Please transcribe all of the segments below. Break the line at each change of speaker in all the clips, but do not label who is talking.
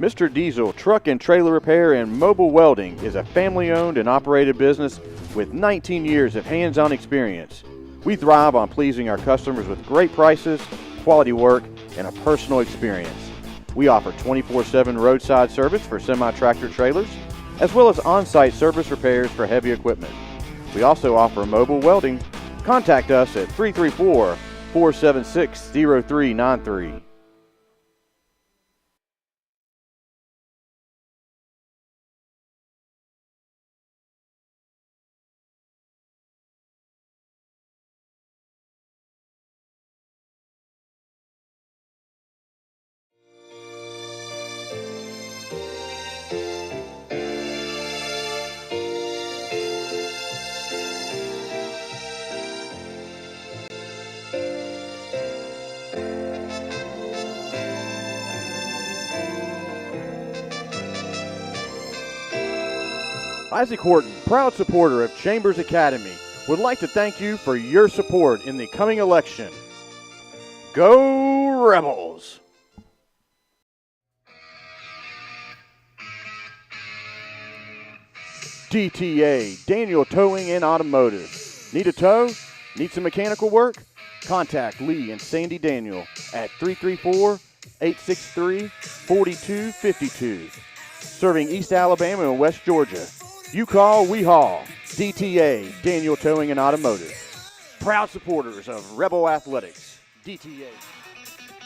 Mr. Diesel Truck and Trailer Repair and Mobile Welding is a family-owned and operated business with 19 years of hands-on experience. We thrive on pleasing our customers with great prices, quality work, and a personal experience. We offer 24/7 roadside service for semi-tractor trailers, as well as on-site service repairs for heavy equipment. We also offer mobile welding. Contact us at 334-476-0393. Isaac Horton, proud supporter of Chambers Academy, would like to thank you for your support in the coming election. Go Rebels! DTA, Daniel Towing and Automotive. Need a tow? Need some mechanical work? Contact Lee and Sandy Daniel at 334-863-4252. Serving East Alabama and West Georgia. You call, we haul. DTA, Daniel Towing and Automotive. Proud supporters of Rebel Athletics. DTA.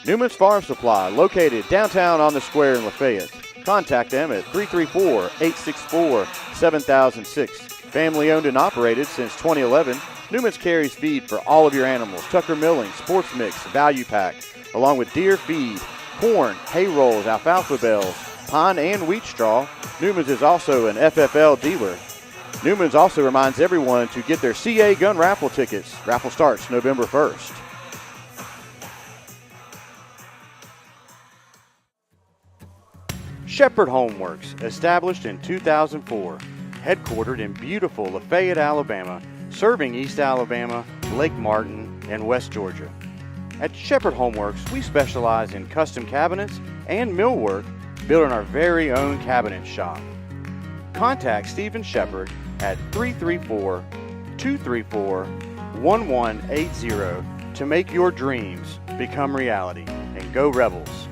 Newman's Farm Supply, located downtown on the square in Lafayette. Contact them at 334-864-7006. Family owned and operated since 2011, Newman's carries feed for all of your animals. Tucker Milling, Sports Mix, Value Pack, along with deer feed, corn, hay rolls, alfalfa bales, pine and wheat straw. Newman's is also an FFL dealer. Newman's also reminds everyone to get their CA gun raffle tickets. Raffle starts November 1st. Shepherd Homeworks, established in 2004, headquartered in beautiful Lafayette, Alabama, serving East Alabama, Lake Martin, and West Georgia. At Shepherd Homeworks, we specialize in custom cabinets and millwork built in our very own cabinet shop. Contact Stephen Shepherd at 334-234-1180 to make your dreams become reality. And go Rebels!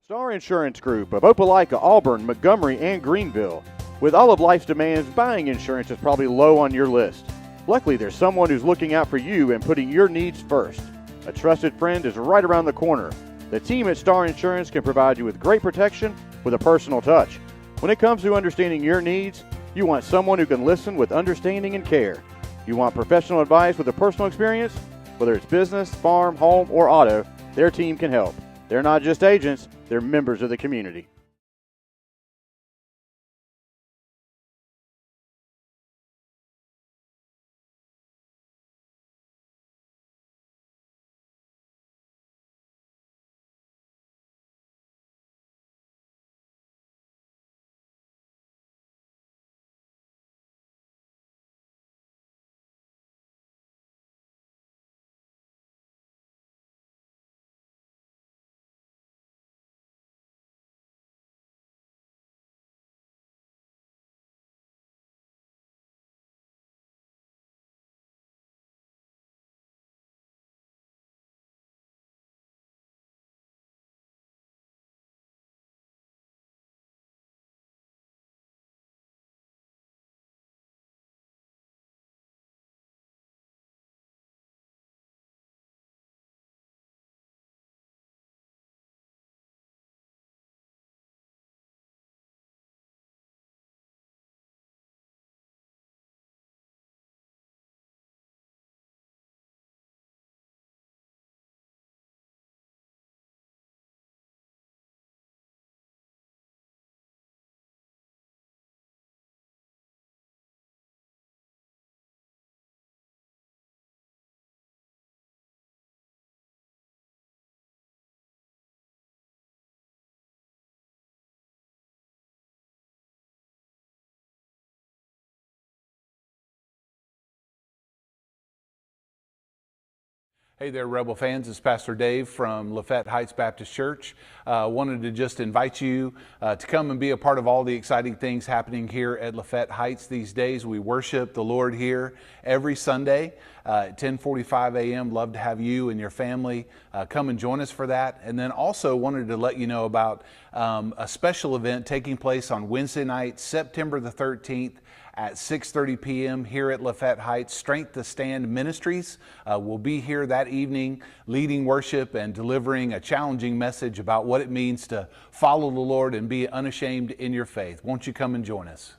Star Insurance Group of Opelika, Auburn, Montgomery, and Greenville. With all of life's demands, buying insurance is probably low on your list. Luckily, there's someone who's looking out for you and putting your needs first. A trusted friend is right around the corner. The team at Star Insurance can provide you with great protection with a personal touch. When it comes to understanding your needs, you want someone who can listen with understanding and care. You want professional advice with a personal experience? Whether it's business, farm, home, or auto, their team can help. They're not just agents, they're members of the community.
Hey there, Rebel fans. It's Pastor Dave from Lafayette Heights Baptist Church. Wanted to just invite you to come and be a part of all the exciting things happening here at Lafayette Heights these days. We worship the Lord here every Sunday at 10:45 a.m. Love to have you and your family come and join us for that. And then also wanted to let you know about a special event taking place on Wednesday night, September the 13th, at 6:30 p.m. here at Lafayette Heights. Strength to Stand Ministries will be here that evening leading worship and delivering a challenging message about what it means to follow the Lord and be unashamed in your faith. Won't you come and join us?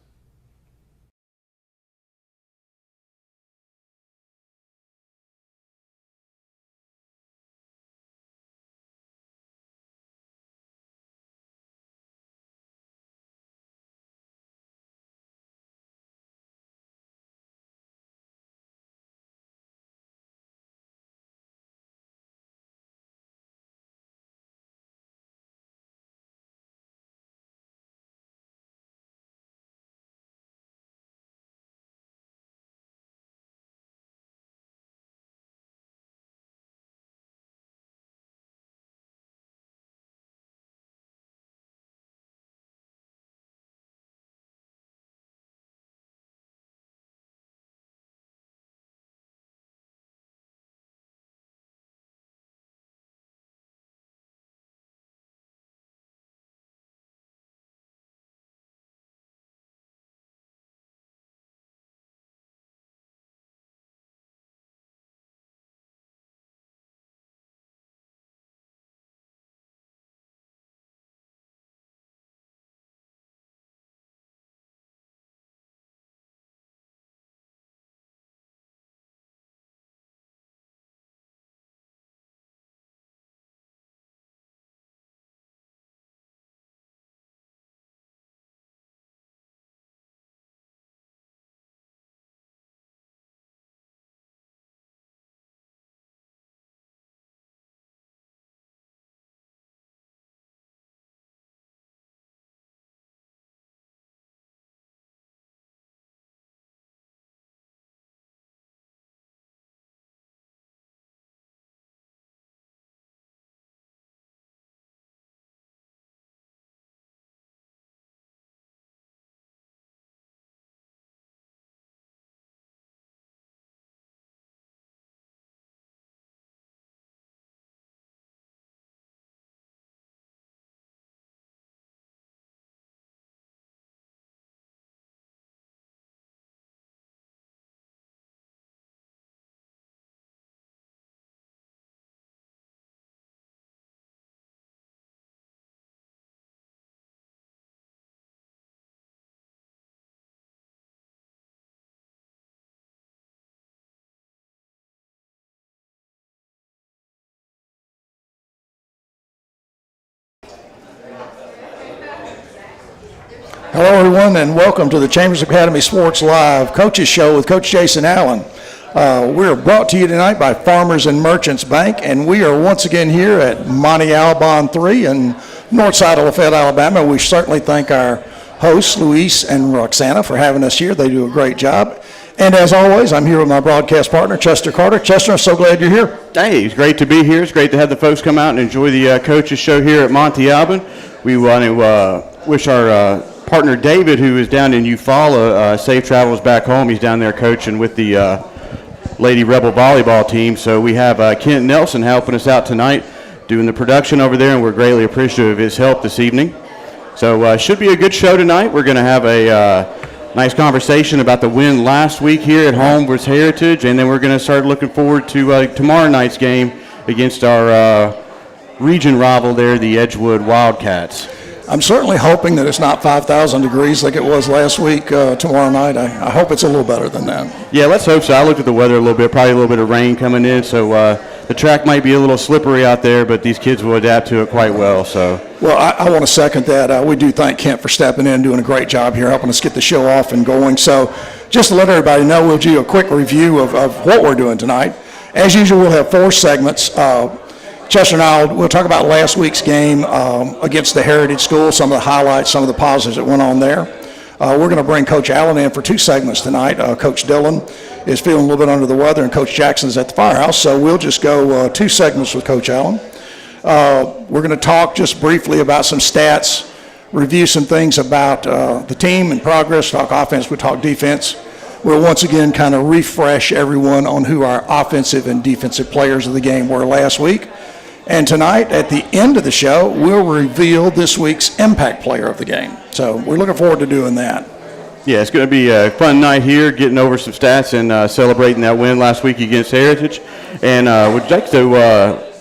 Hello, everyone, and welcome to the Chambers Academy Sports Live Coaches Show with Coach Jason Allen. We're brought to you tonight by Farmers and Merchants Bank, and we are once again here at Monte Alban 3 in north side of Lafayette, Alabama. We certainly thank our hosts, Luis and Roxana, for having us here. They do a great job. And as always, I'm here with my broadcast partner, Chester Carter. Chester, I'm so glad you're here.
Hey, it's great to be here. It's great to have the folks come out and enjoy the Coaches Show here at Monte Alban. We want to wish our partner David, who is down in Eufaula, safe travels back home. He's down there coaching with the Lady Rebel volleyball team. So we have Kent Nelson helping us out tonight, doing the production over there, and we're greatly appreciative of his help this evening. So should be a good show tonight. We're going to have a nice conversation about the win last week here at home versus Heritage, and then we're going to start looking forward to tomorrow night's game against our region rival there, the Edgewood Wildcats.
I'm certainly hoping that it's not 5,000 degrees like it was last week tomorrow night. I hope it's a little better than that.
Yeah, let's hope so. I looked at the weather a little bit, probably a little bit of rain coming in, so the track might be a little slippery out there, but these kids will adapt to it quite well. So. Well,
I want to second that. We do thank Kent for stepping in, doing a great job here, helping us get the show off and going. So just to let everybody know, we'll do a quick review of what we're doing tonight. As usual, we'll have 4 segments. Chester and we'll talk about last week's game against the Heritage School, some of the highlights, some of the positives that went on there. We're going to bring Coach Allen in for 2 segments tonight, Coach Dillon. is feeling a little bit under the weather, and Coach Jackson's at the firehouse, so we'll just go 2 segments with Coach Allen. We're going to talk just briefly about some stats, review some things about the team and progress, talk offense, we'll talk defense. We'll once again kind of refresh everyone on who our offensive and defensive players of the game were last week. And tonight, at the end of the show, we'll reveal this week's impact player of the game. So we're looking forward to doing that.
Yeah, it's going to be a fun night here, getting over some stats and celebrating that win last week against Heritage. And would like to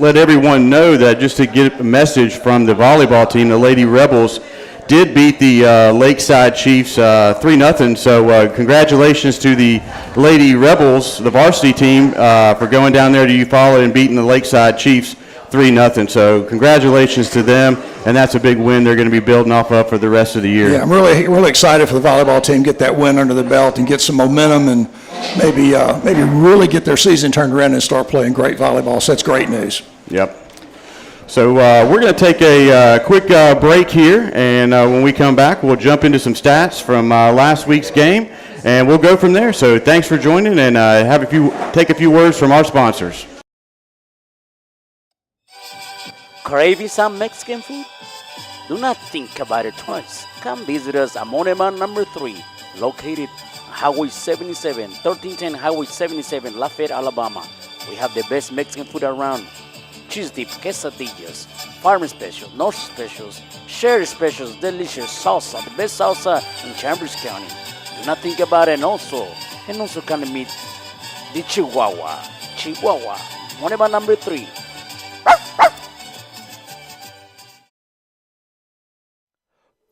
let everyone know that just to get a message from the volleyball team, the Lady Rebels did beat the Lakeside Chiefs 3-0. So congratulations to the Lady Rebels, the varsity team, for going down there to Eufaula and beating the Lakeside Chiefs 3-0. So congratulations to them, and that's a big win they're going to be building off of for the rest of the year.
Yeah, I'm really excited for the volleyball team, get that win under the belt and get some momentum and maybe really get their season turned around and start playing great volleyball. So that's great news.
Yep. So we're going to take a quick break here, and when we come back, we'll jump into some stats from last week's game, and we'll go from there. So thanks for joining, and take a few words from our sponsors.
Craving some Mexican food? Do not think about it twice. Come visit us at Moneman number 3, located Highway 77, 1310 Highway 77, Lafayette, Alabama. We have the best Mexican food around. Cheese dip, quesadillas, farm special, north specials, share specials, delicious salsa, the best salsa in Chambers County. Do not think about it, and also can meet the Chihuahua, Moneman number 3.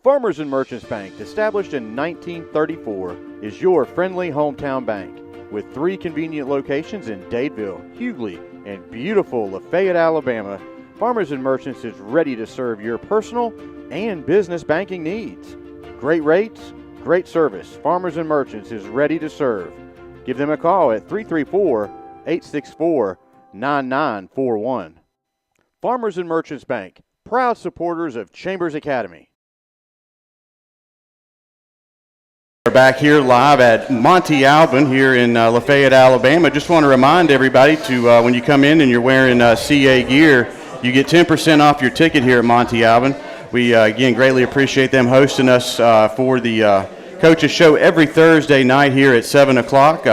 Farmers and Merchants Bank, established in 1934, is your friendly hometown bank. With 3 convenient locations in Dadeville, Hughley, and beautiful Lafayette, Alabama, Farmers and Merchants is ready to serve your personal and business banking needs. Great rates, great service. Farmers and Merchants is ready to serve. Give them a call at 334-864-9941. Farmers and Merchants Bank, proud supporters of Chambers Academy.
We're back here live at Monte Alban here in Lafayette, Alabama. Just want to remind everybody to when you come in and you're wearing CA gear, you get 10% off your ticket here at Monte Alban. We, again, greatly appreciate them hosting us for the Coaches Show every Thursday night here at 7 o'clock.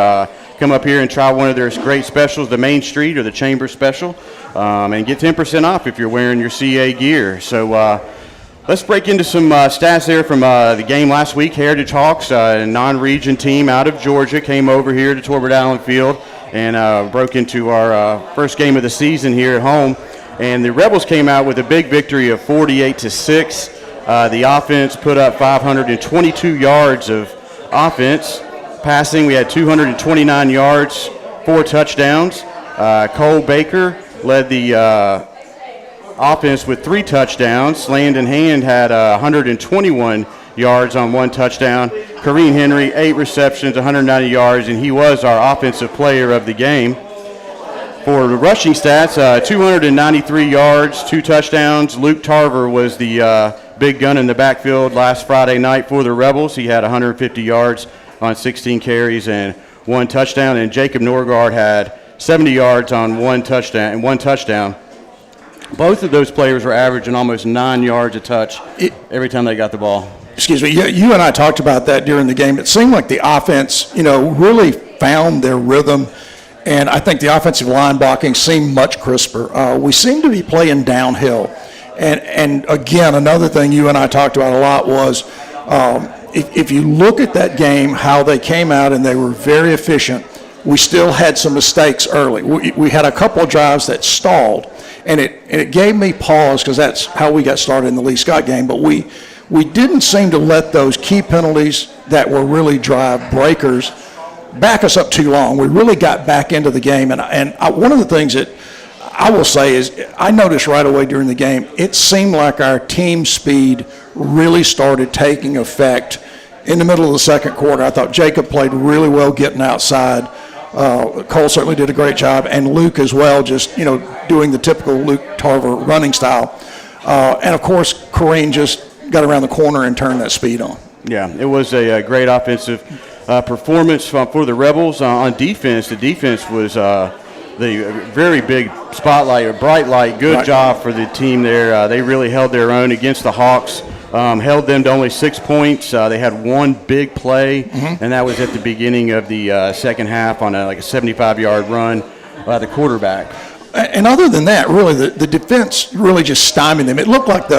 Come up here and try one of their great specials, the Main Street or the Chamber Special, and get 10% off if you're wearing your CA gear. So let's break into some stats there from the game last week. Heritage Hawks, a non-region team out of Georgia, came over here to Torbert Allen Field and broke into our first game of the season here at home. And the Rebels came out with a big victory of 48-6. The offense put up 522 yards of offense. Passing, we had 229 yards, 4 touchdowns. Cole Baker led the offense with 3 touchdowns. Landon Hand had 121 yards on 1 touchdown. Kareem Henry, 8 receptions, 190 yards, and he was our offensive player of the game. For the rushing stats, 293 yards, 2 touchdowns. Luke Tarver was the big gun in the backfield last Friday night for the Rebels. He had 150 yards on 16 carries and 1 touchdown, and Jacob Norgard had 70 yards on 1 touchdown. Both of those players were averaging almost 9 yards a touch every time they got the ball.
Excuse me, you and I talked about that during the game. It seemed like the offense, really found their rhythm, and I think the offensive line blocking seemed much crisper. We seemed to be playing downhill. And again, another thing you and I talked about a lot was if you look at that game, how they came out and they were very efficient, we still had some mistakes early. We had a couple of drives that stalled, and it gave me pause because that's how we got started in the Lee Scott game. But we didn't seem to let those key penalties that were really drive breakers back us up too long. We really got back into the game, and one of the things that I will say is I noticed right away during the game, it seemed like our team speed really started taking effect in the middle of the second quarter. I thought Jacob played really well getting outside. Cole certainly did a great job, and Luke as well, just doing the typical Luke Tarver running style. And of course, Kareem just got around the corner and turned that speed on.
Yeah, it was a great offensive performance for the Rebels on defense. The defense was the very big spotlight, a bright light. Good job for the team there. They really held their own against the Hawks. Held them to only 6 points. They had one big play, and that was at the beginning of the second half on a 75-yard run by the quarterback.
And other than that, really, the defense really just stymied them. It looked like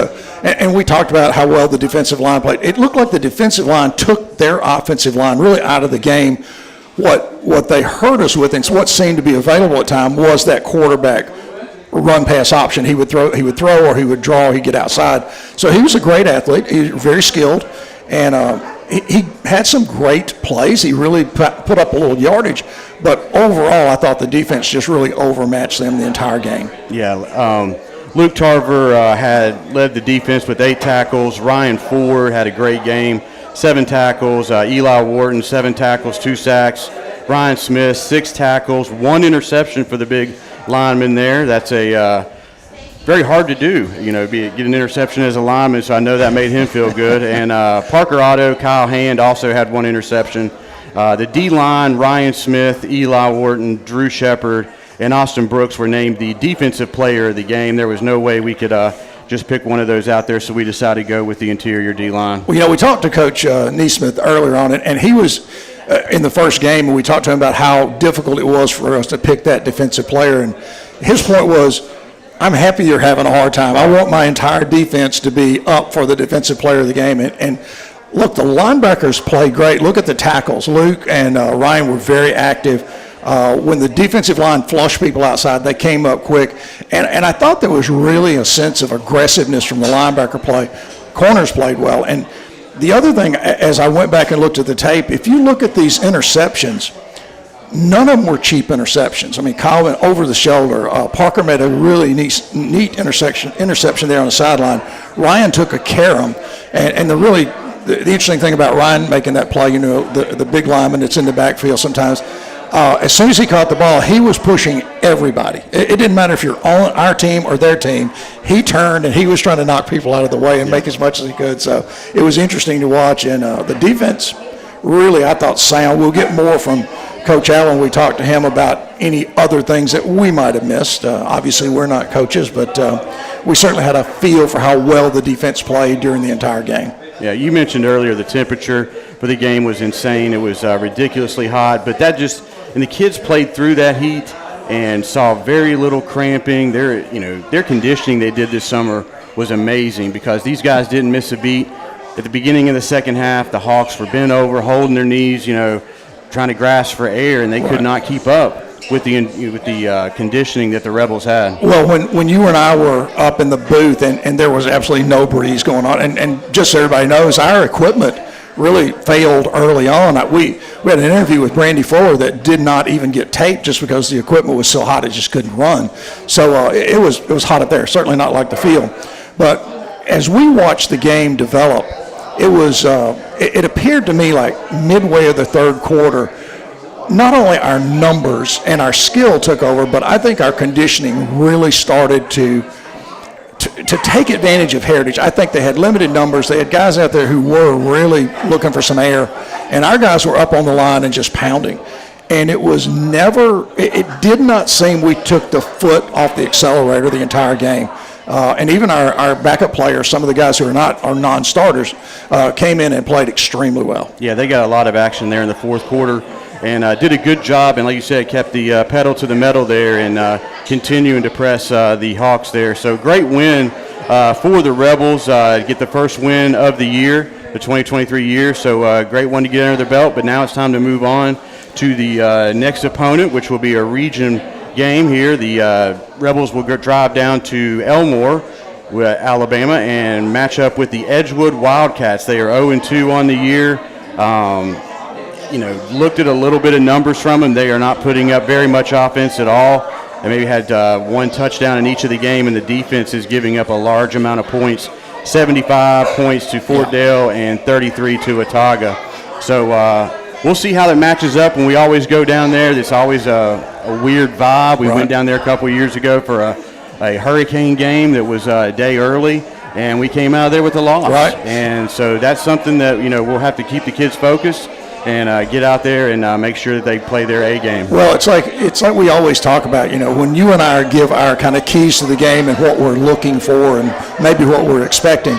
and we talked about how well the defensive line played. It looked like the defensive line took their offensive line really out of the game. What they hurt us with, and what seemed to be available at time, was that quarterback run pass option. He would throw, or he would draw, he'd get outside. So he was a great athlete. He was very skilled, and he had some great plays. He really put up a little yardage, but overall, I thought the defense just really overmatched them the entire game.
Yeah, Luke Tarver had led the defense with 8 tackles. Ryan Ford had a great game, 7 tackles. Eli Wharton, 7 tackles, 2 sacks. Ryan Smith, 6 tackles, 1 interception for the big lineman there. That's a very hard to do, get an interception as a lineman, so I know that made him feel good. And Parker Otto, Kyle Hand also had 1 interception. The D-line, Ryan Smith, Eli Wharton, Drew Shepard, and Austin Brooks were named the defensive player of the game. There was no way we could just pick one of those out there, so we decided to go with the interior D-line.
Well, we talked to Coach Neesmith earlier on it, and he was in the first game, and we talked to him about how difficult it was for us to pick that defensive player. And his point was, I'm happy you're having a hard time. I want my entire defense to be up for the defensive player of the game. And look, the linebackers played great. Look at the tackles. Luke and Ryan were very active. When the defensive line flushed people outside, they came up quick. And I thought there was really a sense of aggressiveness from the linebacker play. Corners played well. And the other thing, as I went back and looked at the tape, if you look at these interceptions, none of them were cheap interceptions. I mean, Kyle went over the shoulder. Parker made a really neat interception there on the sideline. Ryan took a carom. And the interesting thing about Ryan making that play, the big lineman that's in the backfield sometimes, as soon as he caught the ball, he was pushing everybody. It didn't matter if you're on our team or their team. He turned, and he was trying to knock people out of the way and make as much as he could. So it was interesting to watch. And the defense really, I thought, sound. We'll get more from Coach Allen. We talked to him about any other things that we might have missed. Obviously, we're not coaches, but we certainly had a feel for how well the defense played during the entire game.
Yeah, you mentioned earlier the temperature for the game was insane. It was ridiculously hot, but and the kids played through that heat and saw very little cramping. Their conditioning they did this summer was amazing because these guys didn't miss a beat. At the beginning of the second half, the Hawks were bent over, holding their knees, trying to grasp for air, and they could not keep up with the conditioning that the Rebels had.
Well, when you and I were up in the booth and there was absolutely no breeze going on, and just so everybody knows, our equipment really failed early on. We had an interview with Brandy Fuller that did not even get taped just because the equipment was so hot it just couldn't run. So it was hot up there, certainly not like the field. But as we watched the game develop, it appeared to me like midway of the third quarter, not only our numbers and our skill took over, but I think our conditioning really started to take advantage of Heritage. I think they had limited numbers. They had guys out there who were really looking for some air, and our guys were up on the line and just pounding. And it did not seem we took the foot off the accelerator the entire game. And even our backup players, some of the guys who are non-starters, came in and played extremely well.
Yeah, they got a lot of action there in the fourth quarter and did a good job. And like you said, kept the pedal to the metal there and continuing to press the Hawks there. So great win for the Rebels to get the first win of the year, the 2023 year. So great one to get under their belt. But now it's time to move on to the next opponent, which will be a region game here. The Rebels will drive down to Elmore, Alabama, and match up with the Edgewood Wildcats. They are 0-2 on the year. Looked at a little bit of numbers from them. They are not putting up very much offense at all. They maybe had 1 touchdown in each of the game, and the defense is giving up a large amount of points, 75 points to Fort Dale and 33 to Watauga. So we'll see how that matches up when we always go down there. It's always a weird vibe. We went down there a couple of years ago for a hurricane game that was a day early, and we came out of there with a loss.
Right.
And so that's something that, we'll have to keep the kids focused. and get out there and make sure that they play their A game.
Well, it's like we always talk about, when you and I give our kind of keys to the game and what we're looking for and maybe what we're expecting,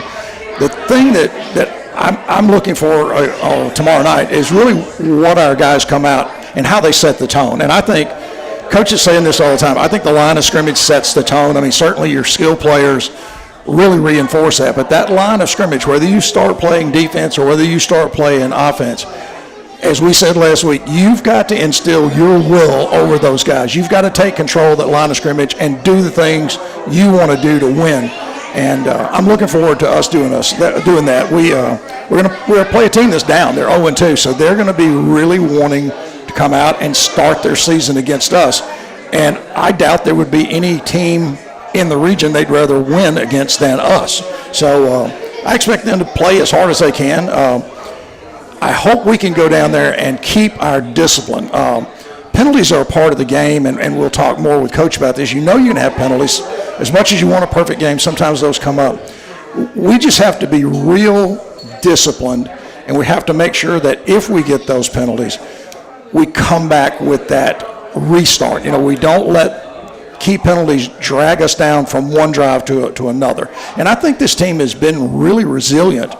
the thing that I'm looking for tomorrow night is really what our guys come out and how they set the tone. And I think Coach is saying this all the time. I think the line of scrimmage sets the tone. I mean, certainly your skill players really reinforce that. But that line of scrimmage, whether you start playing defense or whether you start playing offense, as we said last week, you've got to instill your will over those guys. You've got to take control of that line of scrimmage and do the things you want to do to win. And I'm looking forward to us doing that. We're gonna play a team that's down. They're 0-2, so they're going to be really wanting to come out and start their season against us. And I doubt there would be any team in the region they'd rather win against than us. So I expect them to play as hard as they can. I hope we can go down there and keep our discipline. Penalties are a part of the game, and we'll talk more with Coach about this. You're going to have penalties. As much as you want a perfect game, sometimes those come up. We just have to be real disciplined, and we have to make sure that if we get those penalties, we come back with that restart. We don't let key penalties drag us down from one drive to another. And I think this team has been really resilient.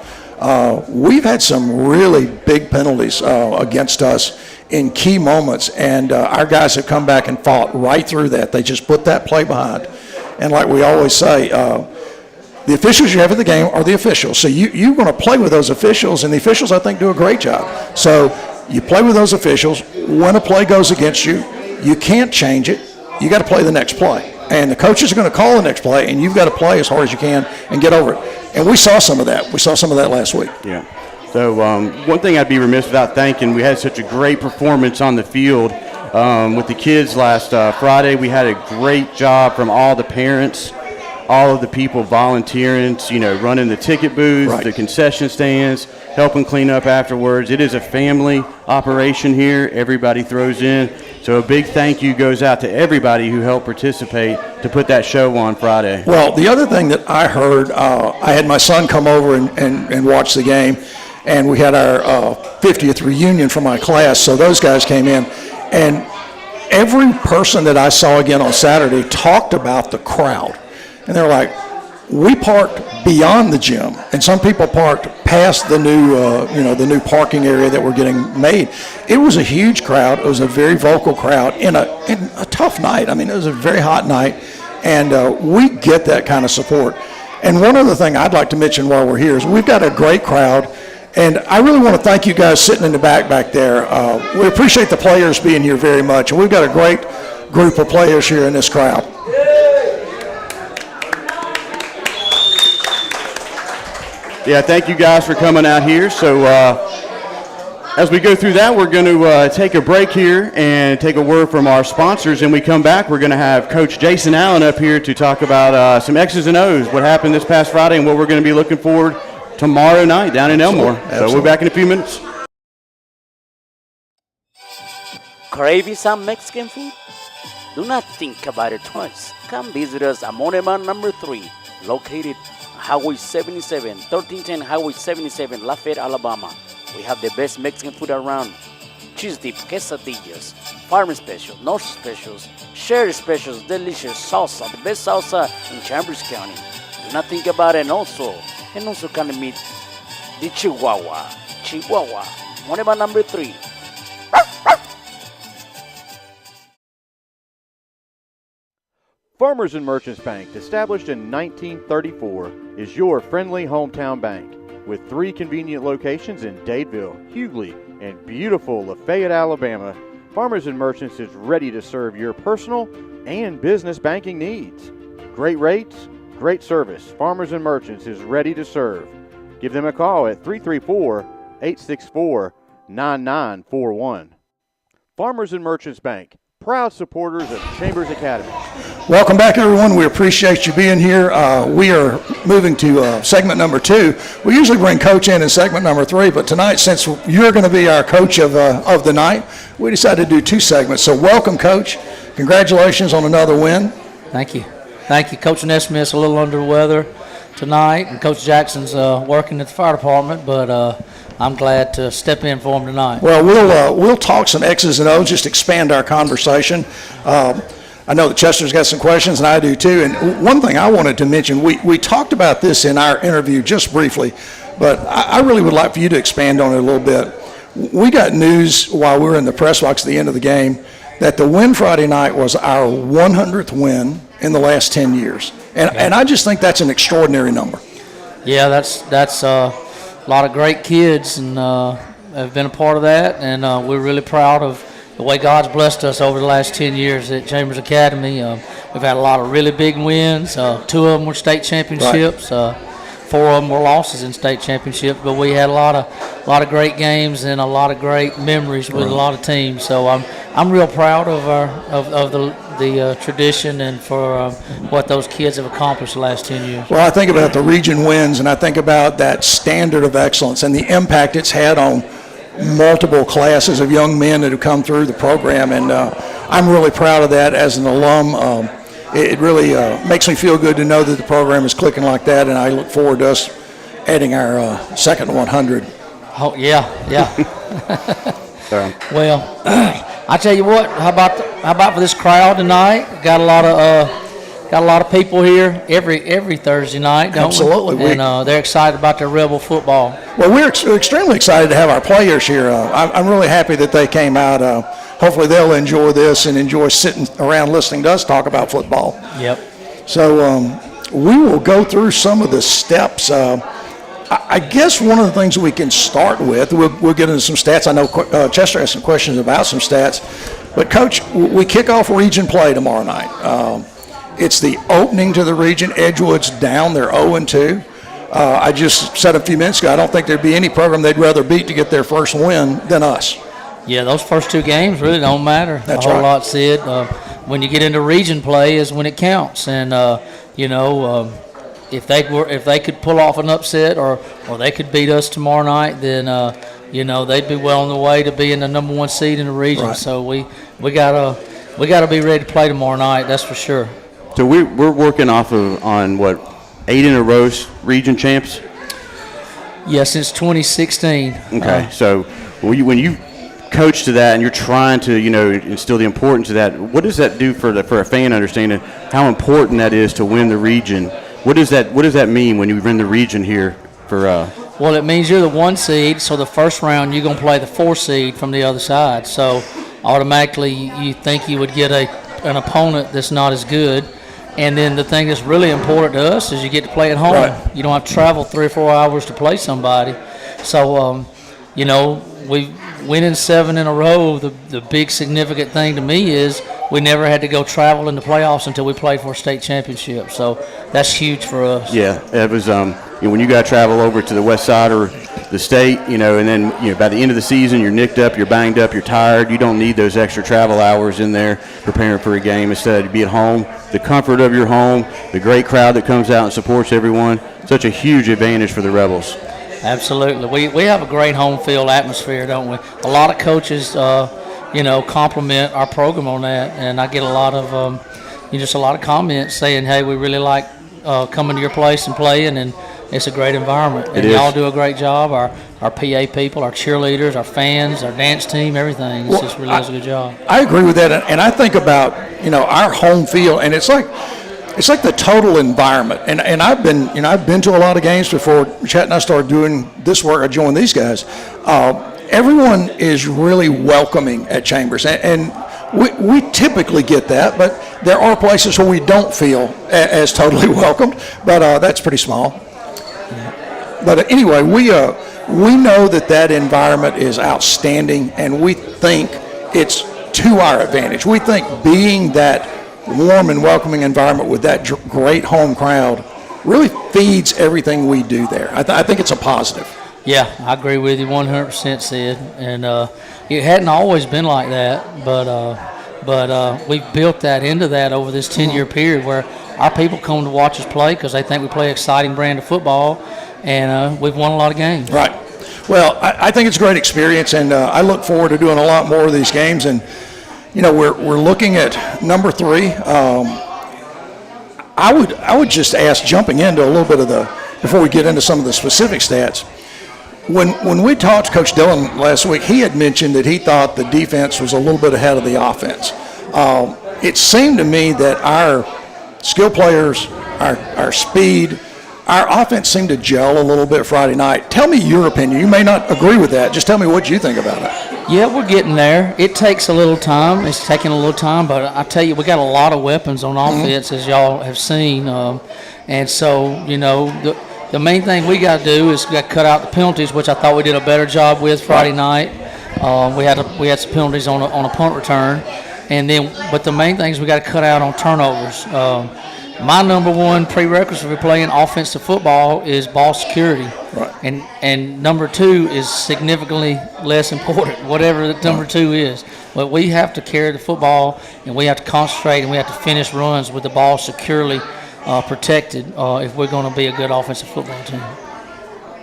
We've had some really big penalties against us in key moments, and our guys have come back and fought right through that. They just put that play behind. And like we always say, the officials you have at the game are the officials. So you're going to play with those officials, and the officials, I think, do a great job. So you play with those officials. When a play goes against you, you can't change it. You got to play the next play. And the coaches are going to call the next play, and you've got to play as hard as you can and get over it. And we saw some of that. We saw some of that last week.
Yeah. So one thing I'd be remiss without thanking, we had such a great performance on the field with the kids last Friday. We had a great job from all the parents, all of the people volunteering, running the ticket booths,
right,
the concession stands, helping clean up afterwards. It is a family operation here. Everybody throws in. So a big thank you goes out to everybody who helped participate to put that show on Friday.
Well, the other thing that I heard, I had my son come over and watch the game, and we had our 50th reunion for my class, so those guys came in. And every person that I saw again on Saturday talked about the crowd. And they're like, we parked beyond the gym, and some people parked past the new parking area that we're getting made. It was a huge crowd. It was a very vocal crowd in a tough night. I mean, it was a very hot night, and we get that kind of support. And one other thing I'd like to mention while we're here is we've got a great crowd, and I really want to thank you guys sitting in the back there. We appreciate the players being here very much, and we've got a great group of players here in this crowd.
Yeah, thank you guys for coming out here. So as we go through that, we're going to take a break here and take a word from our sponsors. And we come back, we're going to have Coach Jason Allen up here to talk about some X's and O's, what happened this past Friday and what we're going to be looking forward tomorrow night down in Elmore.
Absolutely.
So we'll be back in a few minutes.
Craving some Mexican food? Do not think about it twice. Come visit us at Moneman number 3, located Highway 77, 1310 Highway 77, Lafayette, Alabama. We have the best Mexican food around. Cheese dip, quesadillas, farm specials, north specials, sherry specials, delicious salsa, the best salsa in Chambers County. Do not think about it. And also can meet the Chihuahua, Moneman number 3.
Farmers and Merchants Bank, established in 1934, is your friendly hometown bank. With 3 convenient locations in Dadeville, Hughley, and beautiful Lafayette, Alabama, Farmers and Merchants is ready to serve your personal and business banking needs. Great rates, great service. Farmers and Merchants is ready to serve. Give them a call at 334-864-9941. Farmers and Merchants Bank, proud supporters of Chambers Academy.
Welcome back, everyone. We appreciate you being here. We are moving to segment number 2. We usually bring Coach in segment number 3, but tonight, since you're going to be our coach of the night, we decided to do 2 segments. So welcome, Coach. Congratulations on another win.
Thank you. Thank you. Coach Nesmith's a little under the weather tonight, and Coach Jackson's working at the fire department, but I'm glad to step in for them tonight.
Well, we'll talk some X's and O's, just expand our conversation. I know that Chester's got some questions, and I do too. And one thing I wanted to mention, we talked about this in our interview just briefly, but I really would like for you to expand on it a little bit. We got news while we were in the press box at the end of the game that the win Friday night was our 100th win in the last 10 years. And I just think that's an extraordinary number.
Yeah, that's a lot of great kids and have been a part of that, and we're really proud of the way God's blessed us over the last 10 years at Chambers Academy. We've had a lot of really big wins. 2 of them were state championships. Right. 4 of them were losses in state championships, but we had a lot of great games and a lot of great memories with a lot of teams. So I'm real proud of the tradition and for what those kids have accomplished the last 10 years.
Well, I think about the region wins, and I think about that standard of excellence and the impact it's had on multiple classes of young men that have come through the program, and I'm really proud of that as an alum. It really makes me feel good to know that the program is clicking like that, and I look forward to us adding our second 100.
Oh, yeah. Well, I tell you what, how about for this crowd tonight? Got a lot of people here every Thursday night, don't
Absolutely.
we? And they're excited about their Rebel football.
Well, we're extremely excited to have our players here. I'm really happy that they came out. Hopefully they'll enjoy this and enjoy sitting around listening to us talk about football.
Yep.
So we will go through some of the steps. I guess one of the things we can start with, we'll get into some stats. I know Chester has some questions about some stats. But, Coach, we kick off region play tomorrow night. It's the opening to the region. Edgewood's down. They're 0-2. I just said a few minutes ago, I don't think there'd be any program they'd rather beat to get their first win than us. Yeah,
those first 2 games really don't matter.
That's
a whole
right.
lot, Sid. When you get into region play is when it counts. And, if they could pull off an upset or they could beat us tomorrow night, then, they'd be well on the way to being the number 1 seed in the region.
Right.
So we gotta be ready to play tomorrow night, that's for sure.
So we're working on what, 8 in a row region champs?
Yeah, since 2016.
Okay, so when you coach to that and you're trying to instill the importance of that, what does that do for a fan understanding how important that is to win the region? What does that mean when you win the region here for?
Well, it means you're the 1 seed, so the first round you're going to play the 4 seed from the other side. So automatically you think you would get an opponent that's not as good. And then the thing that's really important to us is you get to play at home. Right. You don't have to travel 3 or 4 hours to play somebody. So, we winning 7 in a row, the big significant thing to me is we never had to go travel in the playoffs until we played for a state championship. So that's huge for us.
Yeah, it was when you got to travel over to the west side or the state, and then by the end of the season you're nicked up, you're banged up, you're tired. You don't need those extra travel hours in there preparing for a game. Instead, to be at home, the comfort of your home, the great crowd that comes out and supports everyone, such a huge advantage for the Rebels.
Absolutely. We have a great home field atmosphere, don't we? A lot of coaches, compliment our program on that, and I get a lot of comments saying, hey, we really like coming to your place and playing, and it's a great environment. And y'all do a great job. Our PA people, our cheerleaders, our fans, our dance team, everything. It just really does a good job.
I agree with that, and I think about our home field, and it's like the total environment. And I've been to a lot of games before Chet and I started doing this work. I joined these guys. Everyone is really welcoming at Chambers, and we typically get that, but there are places where we don't feel as totally welcomed, but that's pretty small. But anyway, we know that environment is outstanding, and we think it's to our advantage. We think being that warm and welcoming environment with that great home crowd really feeds everything we do there. I think it's a positive.
Yeah, I agree with you 100%, Sid. And it hadn't always been like that, but we've built that into that over this 10-year period where our people come to watch us play because they think we play an exciting brand of football, and we've won a lot of games.
Right. Well, I think it's a great experience, and I look forward to doing a lot more of these games. And we're looking at number 3. I would just ask, jumping into a little bit of before we get into some of the specific stats, When we talked to Coach Dillon last week, he had mentioned that he thought the defense was a little bit ahead of the offense. It seemed to me that our skill players, our speed, our offense seemed to gel a little bit Friday night. Tell me your opinion. You may not agree with that. Just tell me what you think about it.
Yeah, we're getting there. It takes a little time. It's taking a little time, but I tell you, we got a lot of weapons on offense, as y'all have seen. And so, you know, the main thing we got to do is got to cut out the penalties, which I thought we did a better job with Friday night. We had some penalties on a punt return, but the main thing is we got to cut out on turnovers. My number one prerequisite for playing offensive football is ball security.
Right.
And number two is significantly less important, whatever the number two is. But we have to carry the football, and we have to concentrate, and we have to finish runs with the ball securely protected if we're going to be a good offensive football team.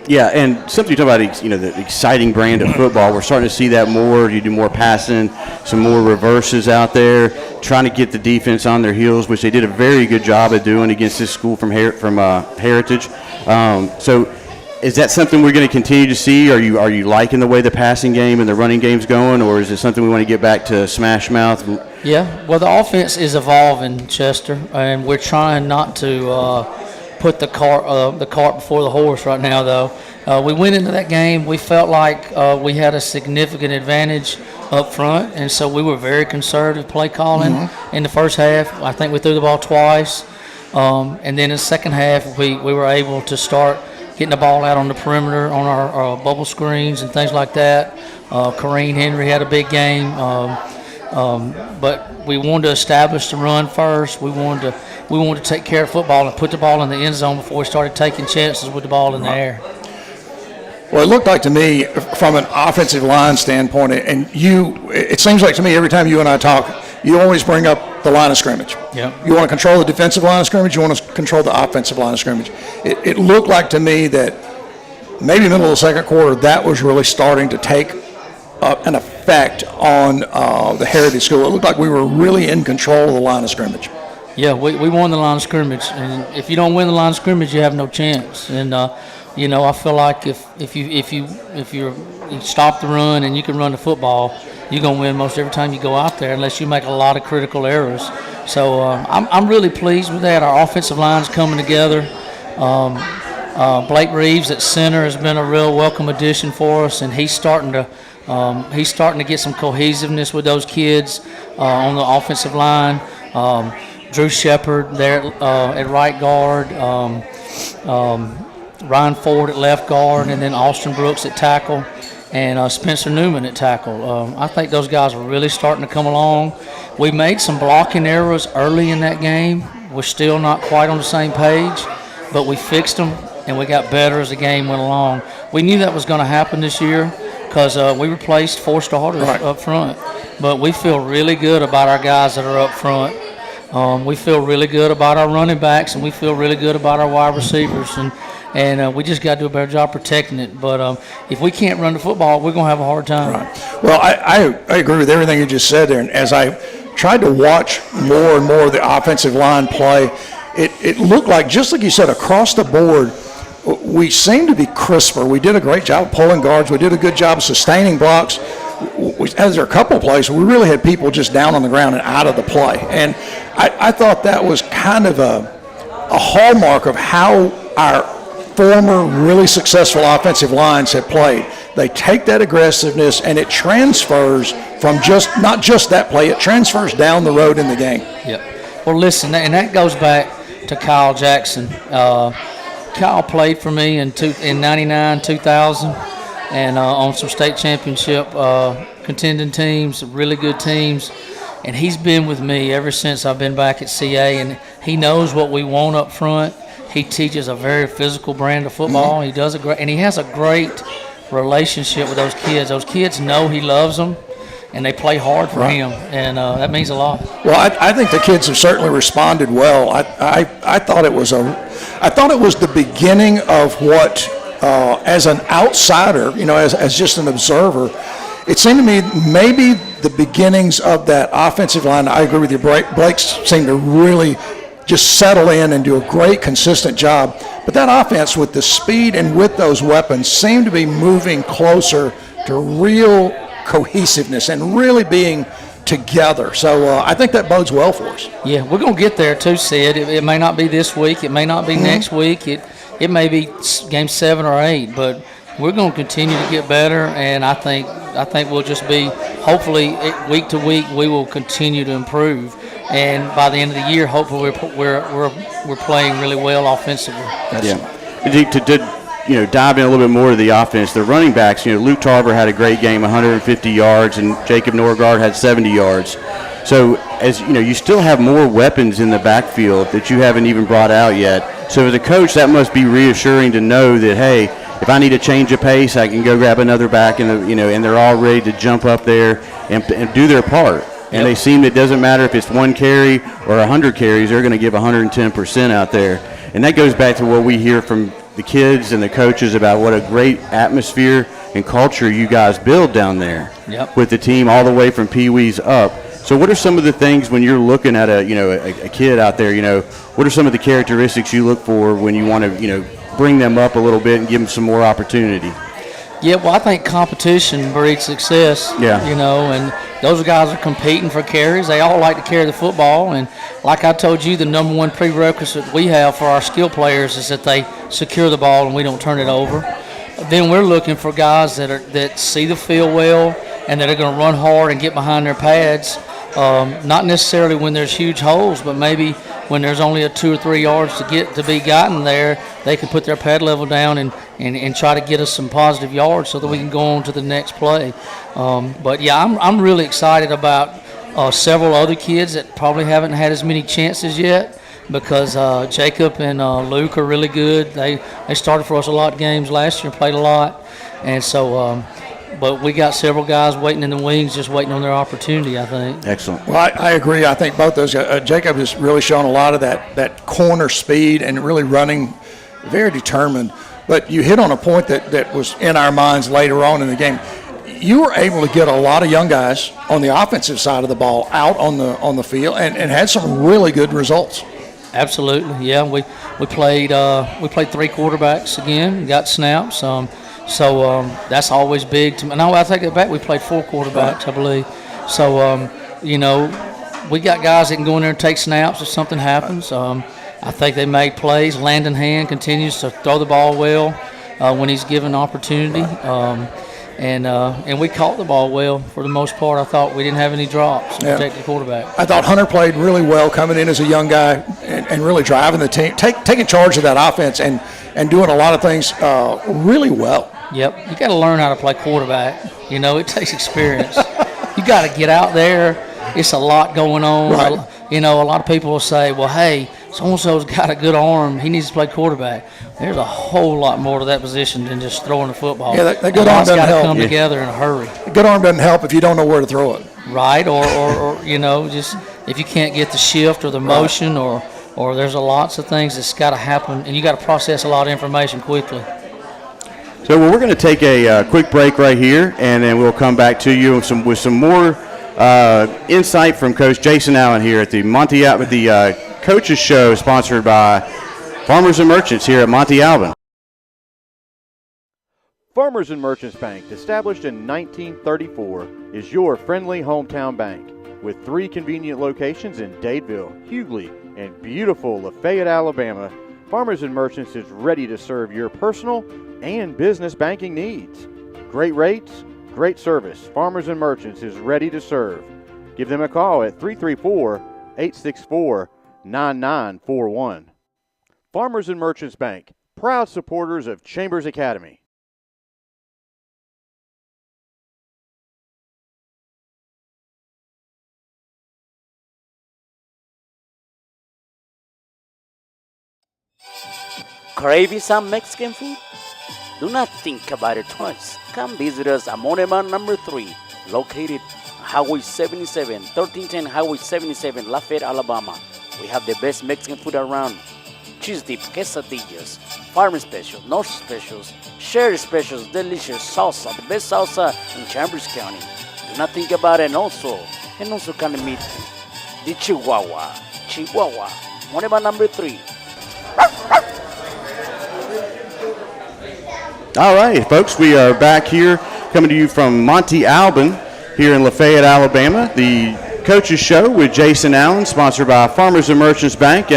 Yeah, and something you talk about, you know, the exciting brand of football. We're starting to see that more. You do more passing, some more reverses out there, trying to get the defense on their heels, which they did a very good job of doing against this school from Heritage. So, is that something we're going to continue to see? Are you liking the way the passing game and the running game's going, or is it something we want to get back to smash mouth?
Yeah, well, the offense is evolving, Chester, and we're trying not to put the cart before the horse right now, though. We went into that game, we felt like we had a significant advantage up front, and so we were very conservative play calling in the first half. I think we threw the ball twice, and then in the second half we were able to start getting the ball out on the perimeter on our bubble screens and things like that. Kareem Henry had a big game, but we wanted to establish the run first. We wanted to take care of football and put the ball in the end zone before we started taking chances with the ball in the air.
Well, it looked like to me, from an offensive line standpoint, and it seems like to me every time you and I talk, you always bring up the line of scrimmage.
Yep.
You want to control the defensive line of scrimmage, you want to control the offensive line of scrimmage. It looked like to me that maybe middle of the second quarter, that was really starting to take an effect on the Heritage School. It looked like we were really in control of the line of scrimmage.
Yeah, we won the line of scrimmage, and if you don't win the line of scrimmage, you have no chance. And you know, I feel like if you stop the run and you can run the football, you're gonna win most every time you go out there, unless you make a lot of critical errors. So I'm really pleased with that. Our offensive line's coming together. Blake Reeves at center has been a real welcome addition for us, and he's starting to get some cohesiveness with those kids on the offensive line. Drew Shepard there at right guard, Ryan Ford at left guard, and then Austin Brooks at tackle, and Spencer Newman at tackle. I think those guys are really starting to come along. We made some blocking errors early in that game. We're still not quite on the same page, but we fixed them, and we got better as the game went along. We knew that was going to happen this year because we replaced 4 starters up front, but we feel really good about our guys that are up front. We feel really good about our running backs, and we feel really good about our wide receivers, and we just got to do a better job protecting it. But if we can't run the football, we're going to have a hard time.
Right. Well, I agree with everything you just said there. And as I tried to watch more and more of the offensive line play, it looked like, just like you said, across the board, we seemed to be crisper. We did a great job of pulling guards. We did a good job of sustaining blocks. As there are a couple of plays, we really had people just down on the ground and out of the play. And I thought that was kind of a hallmark of how our former really successful offensive lines have played. They take that aggressiveness and it transfers from not just that play, it transfers down the road in the game.
Yep. Well, listen, and that goes back to Kyle Jackson. Kyle played for me in 99, 2000, and on some state championship contending teams, really good teams. And he's been with me ever since I've been back at CA, and he knows what we want up front. He teaches a very physical brand of football.
Mm-hmm.
He does and he has a great relationship with those kids. Those kids know he loves them, and they play hard for him, and that means a lot.
Well, I think the kids have certainly responded well. I thought it was the beginning of what, as an outsider, you know, as just an observer, it seemed to me maybe the beginnings of that offensive line. I agree with you. Blake seemed to really just settle in and do a great, consistent job. But that offense, with the speed and with those weapons, seemed to be moving closer to real cohesiveness and really being together. So I think that bodes well for us.
Yeah, we're going to get there too, Sid. It may not be this week. It may not be next week. It may be game 7 or 8, but we're going to continue to get better, and I think we'll just be, hopefully, week to week, we will continue to improve. And by the end of the year, hopefully we're playing really well offensively.
To dive in a little bit more to the offense, the running backs, Luke Tarver had a great game, 150 yards, and Jacob Norgard had 70 yards. So, as you still have more weapons in the backfield that you haven't even brought out yet. So, as a coach, that must be reassuring to know that, hey, if I need to change a pace, I can go grab another back, and they're all ready to jump up there and do their part. And they seem, it doesn't matter if it's 1 carry or 100 carries, they're going to give 110% out there. And that goes back to what we hear from the kids and the coaches about what a great atmosphere and culture you guys build down there with the team all the way from Pee-wees up. So what are some of the things when you're looking at a kid out there, what are some of the characteristics you look for when you want to, bring them up a little bit and give them some more opportunity?
Yeah, well, I think competition breeds success. And those guys are competing for carries. They all like to carry the football, and like I told you, the number one prerequisite we have for our skill players is that they secure the ball and we don't turn it over. Then we're looking for guys that see the field well and that are going to run hard and get behind their pads. Not necessarily when there's huge holes, but maybe when there's only 2 or 3 yards to be gotten there, they can put their pad level down and try to get us some positive yards so that we can go on to the next play. But yeah, I'm really excited about several other kids that probably haven't had as many chances yet, because Jacob and Luke are really good. They started for us a lot of games last year, played a lot, and so. But we got several guys waiting in the wings, just waiting on their opportunity, I think.
Excellent.
Well, I agree. I think both those Jacob has really shown a lot of that corner speed and really running, very determined. But you hit on a point that was in our minds later on in the game. You were able to get a lot of young guys on the offensive side of the ball out on the field and had some really good results.
Absolutely, yeah. We played 3 quarterbacks again, got snaps. So that's always big to me. No, I take it back. We played 4 quarterbacks, I believe. So, we got guys that can go in there and take snaps if something happens. I think they made plays. Landon Hand continues to throw the ball well when he's given opportunity. And we caught the ball well for the most part. I thought we didn't have any drops to protect the quarterback.
I thought Hunter played really well coming in as a young guy and really driving the team, taking charge of that offense and doing a lot of things really well.
Yep, you got to learn how to play quarterback. It takes experience. You got to get out there. It's a lot going on.
Right.
A lot of people will say, well, hey, so-and-so's got a good arm. He needs to play quarterback. There's a whole lot more to that position than just throwing the football.
Yeah, that good arm doesn't help.
It's got to come together in a hurry.
The good arm doesn't help if you don't know where to throw it.
Right, or just if you can't get the shift or the motion or there's lots of things that's got to happen, and you got to process a lot of information quickly.
So we're going to take a quick break right here, and then we'll come back to you with some more insight from Coach Jason Allen here at the Coaches Show, sponsored by Farmers and Merchants here at Monte Alban.
Farmers and Merchants Bank, established in 1934, is your friendly hometown bank. With 3 convenient locations in Dadeville, Hughley, and beautiful Lafayette, Alabama, Farmers and Merchants is ready to serve your personal and business banking needs. Great rates, great service. Farmers and Merchants is ready to serve. Give them a call at 334-864-9941. Farmers and Merchants Bank, proud supporters of Chambers Academy.
Craving some Mexican food? Do not think about it twice. Come visit us at Monema number 3, located Highway 77, 1310 Highway 77, Lafayette, Alabama. We have the best Mexican food around. Cheese dip, quesadillas, farm special, north specials, sherry specials, delicious salsa, the best salsa in Chambers County. Do not think about it. And also can meet the Chihuahua, Monument number 3.
All right, folks, we are back here coming to you from Monte Alban here in Lafayette, Alabama. The Coaches Show with Jason Allen, sponsored by Farmers and Merchants Bank.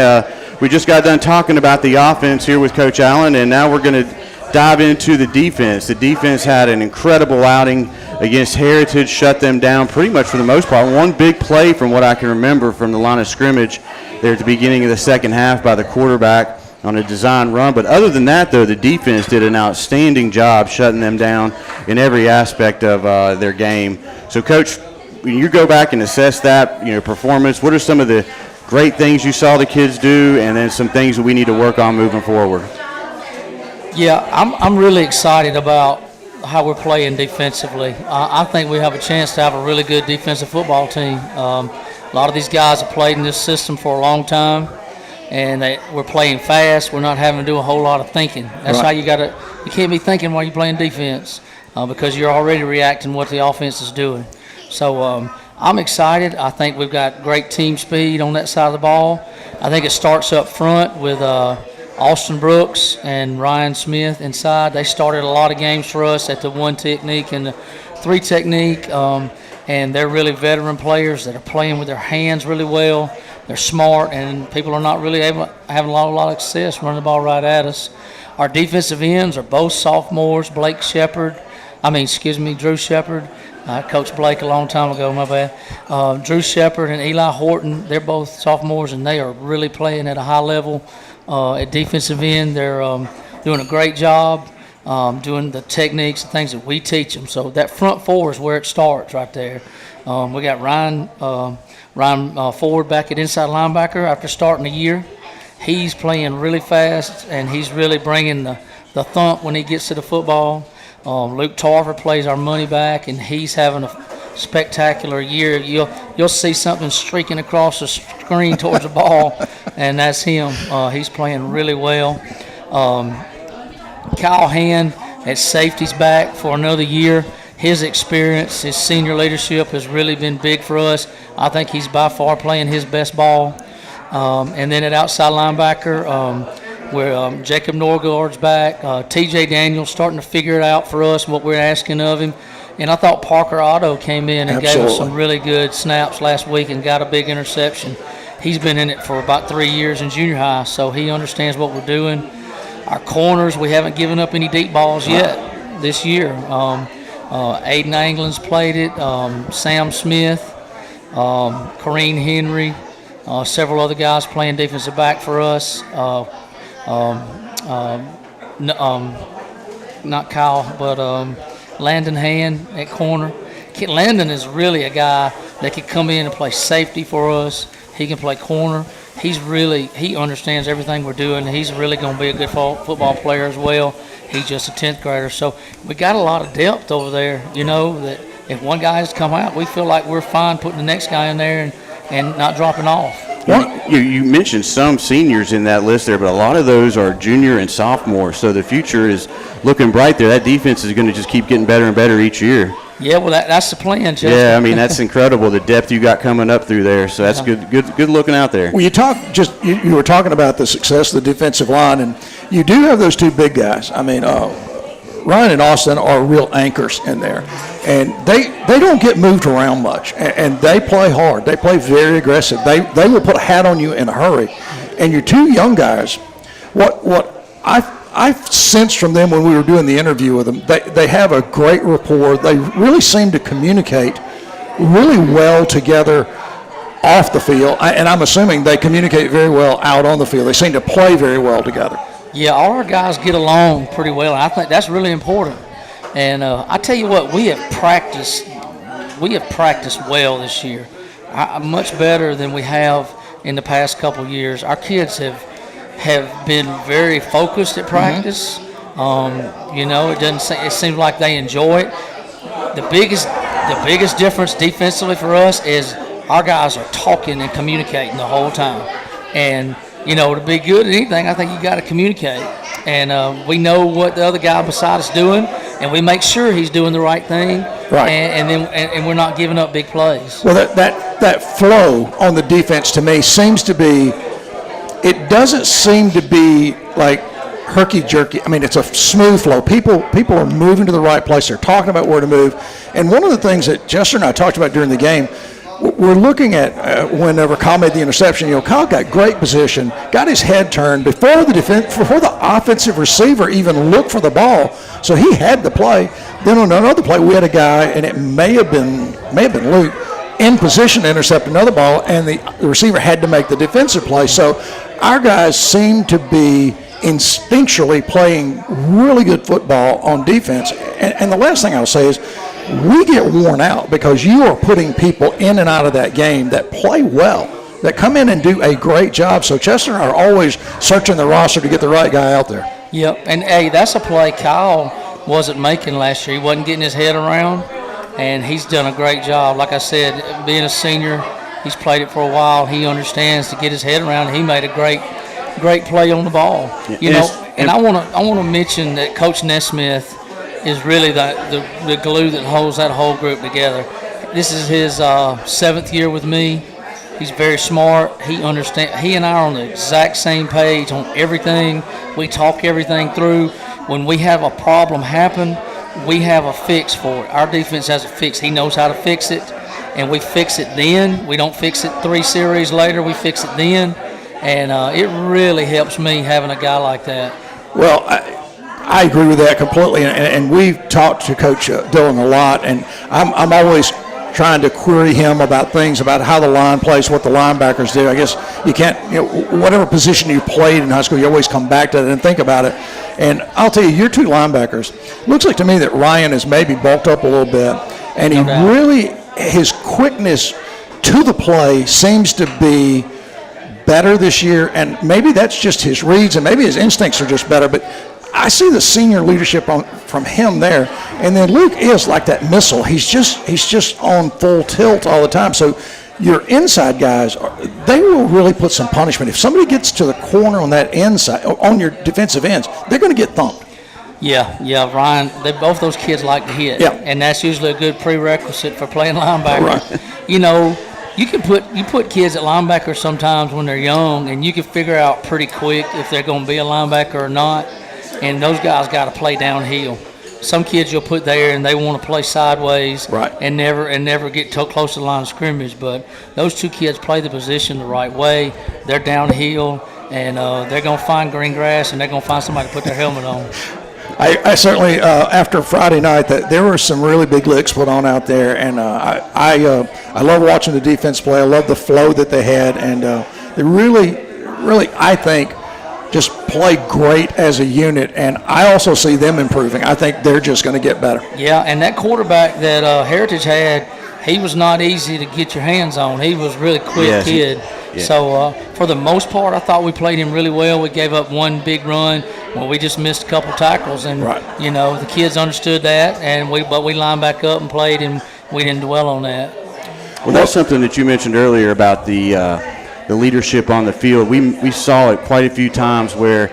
We just got done talking about the offense here with Coach Allen, and now we're going to dive into the defense. The defense had an incredible outing against Heritage, shut them down pretty much for the most part. One big play from what I can remember from the line of scrimmage there at the beginning of the second half by the quarterback on a design run. But other than that, though, the defense did an outstanding job shutting them down in every aspect of their game. So, Coach, when you go back and assess that, performance, what are some of the great things you saw the kids do, and then some things that we need to work on moving forward?
Yeah, I'm really excited about how we're playing defensively. I think we have a chance to have a really good defensive football team. A lot of these guys have played in this system for a long time, and we're playing fast. We're not having to do a whole lot of thinking. That's how you can't be thinking while you're playing defense because you're already reacting what the offense is doing. So I'm excited. I think we've got great team speed on that side of the ball. I think it starts up front with Austin Brooks and Ryan Smith inside. They started a lot of games for us at the 1 technique and the 3 technique, and they're really veteran players that are playing with their hands really well. They're smart, and people are not really having a lot of success running the ball right at us. Our defensive ends are both sophomores, Drew Shepard. Coached Blake a long time ago, my bad. Drew Shepard and Eli Horton, they're both sophomores, and they are really playing at a high level. At defensive end, they're doing a great job doing the techniques and things that we teach them. So that front four is where it starts right there. We got Ryan Ford back at inside linebacker after starting the year. He's playing really fast, and he's really bringing the thump when he gets to the football. Luke Tarver plays our money back, and he's having a spectacular year. You'll see something streaking across the screen towards the ball, and that's him. He's playing really well. Kyle Hand at safety's back for another year. His experience, his senior leadership has really been big for us. I think he's by far playing his best ball. And then at outside linebacker, where Jacob Norgard's back. T.J. Daniels starting to figure it out for us, what we're asking of him. And I thought Parker Otto came in and gave us some really good snaps last week and got a big interception. He's been in it for about 3 years in junior high, so he understands what we're doing. Our corners, we haven't given up any deep balls yet this year. Aiden Anglin's played it, Sam Smith, Corrine Henry, several other guys playing defensive back for us. Not Kyle, but Landon Hand at corner. Landon is really a guy that could come in and play safety for us. He can play corner. He understands everything we're doing. He's really going to be a good football player as well. He's just a 10th grader. So we got a lot of depth over there, that if one guy has come out, we feel like we're fine putting the next guy in there and not dropping off.
You mentioned some seniors in that list there, but a lot of those are junior and sophomore, so the future is looking bright there. That defense is going to just keep getting better and better each year.
Yeah, well, that's the plan, Justin.
Yeah, I mean, that's incredible, the depth you got coming up through there, so that's good looking out there.
Well, you were talking about the success of the defensive line, and you do have those two big guys. I mean, Ryan and Austin are real anchors in there, and they don't get moved around much, and they play hard. They play very aggressive. They will put a hat on you in a hurry. And your two young guys, what I sensed from them when we were doing the interview with them, they have a great rapport. They really seem to communicate really well together off the field, and I'm assuming they communicate very well out on the field. They seem to play very well together.
Yeah, all our guys get along pretty well, and I think that's really important. And I tell you what, we have practiced well this year, much better than we have in the past couple of years. Our kids have been very focused at practice. It seems like they enjoy it. The biggest difference defensively for us is our guys are talking and communicating the whole time. And to be good at anything, I think you got to communicate. And we know what the other guy beside us doing, and we make sure he's doing the right thing. Right. And we're not giving up big plays.
Well, that flow on the defense to me seems to be it doesn't seem to be like herky-jerky. I mean, it's a smooth flow. People are moving to the right place. They're talking about where to move. And one of the things that Chester and I talked about during the game, we're looking at whenever Kyle made the interception, Kyle got great position, got his head turned before the offensive receiver even looked for the ball. So he had the play. Then on another play, we had a guy, and it may have been Luke, in position to intercept another ball, and the receiver had to make the defensive play. So our guys seem to be instinctually playing really good football on defense. And the last thing I'll say is we get worn out because you are putting people in and out of that game that play well, that come in and do a great job. So Chester and I are always searching the roster to get the right guy out there.
Yep, and hey, that's a play Kyle wasn't making last year. He wasn't getting his head around, and he's done a great job. Like I said, being a senior, he's played it for a while. He understands to get his head around. He made a great play on the ball. And I want to mention that Coach Nesmith is really the glue that holds that whole group together. This is his 7th year with me. He's very smart. He understands. He and I are on the exact same page on everything. We talk everything through. When we have a problem happen, we have a fix for it. Our defense has a fix. He knows how to fix it, and we fix it then. We don't fix it 3 series later. We fix it then, and it really helps me having a guy like that.
Well, I agree with that completely, and we've talked to Coach Dillon a lot, and I'm always trying to query him about things, about how the line plays, what the linebackers do. I guess you can't, whatever position you played in high school, you always come back to it and think about it. And I'll tell you, your 2 linebackers, looks like to me that Ryan has maybe bulked up a little bit, and he really, his quickness to the play seems to be better this year, and maybe that's just his reads, and maybe his instincts are just better, but I see the senior leadership from him there, and then Luke is like that missile. He's just on full tilt all the time. So your inside guys, they will really put some punishment. If somebody gets to the corner on that inside, on your defensive ends, they're going to get thumped.
Yeah, Ryan. Both those kids like to hit, and that's usually a good prerequisite for playing linebacker. Right. You put kids at linebacker sometimes when they're young, and you can figure out pretty quick if they're going to be a linebacker or not. And those guys got to play downhill. Some kids you'll put there and they want to play sideways,
right,
and never get too close to the line of scrimmage. But those 2 kids play the position the right way. They're downhill, and they're going to find green grass, and they're going to find somebody to put their helmet on.
I certainly, after Friday night, there were some really big licks put on out there, and I love watching the defense play. I love the flow that they had, and they really, I think, just play great as a unit, and I also see them improving. I think they're just going to get better.
Yeah, and that quarterback that Heritage had, he was not easy to get your hands on. He was a really quick kid. Yeah. So for the most part, I thought we played him really well. We gave up 1 big run where we just missed a couple tackles, and the kids understood that, but we lined back up and played, and we didn't dwell on that.
Well, that's something that you mentioned earlier about the leadership on the field. We saw it quite a few times where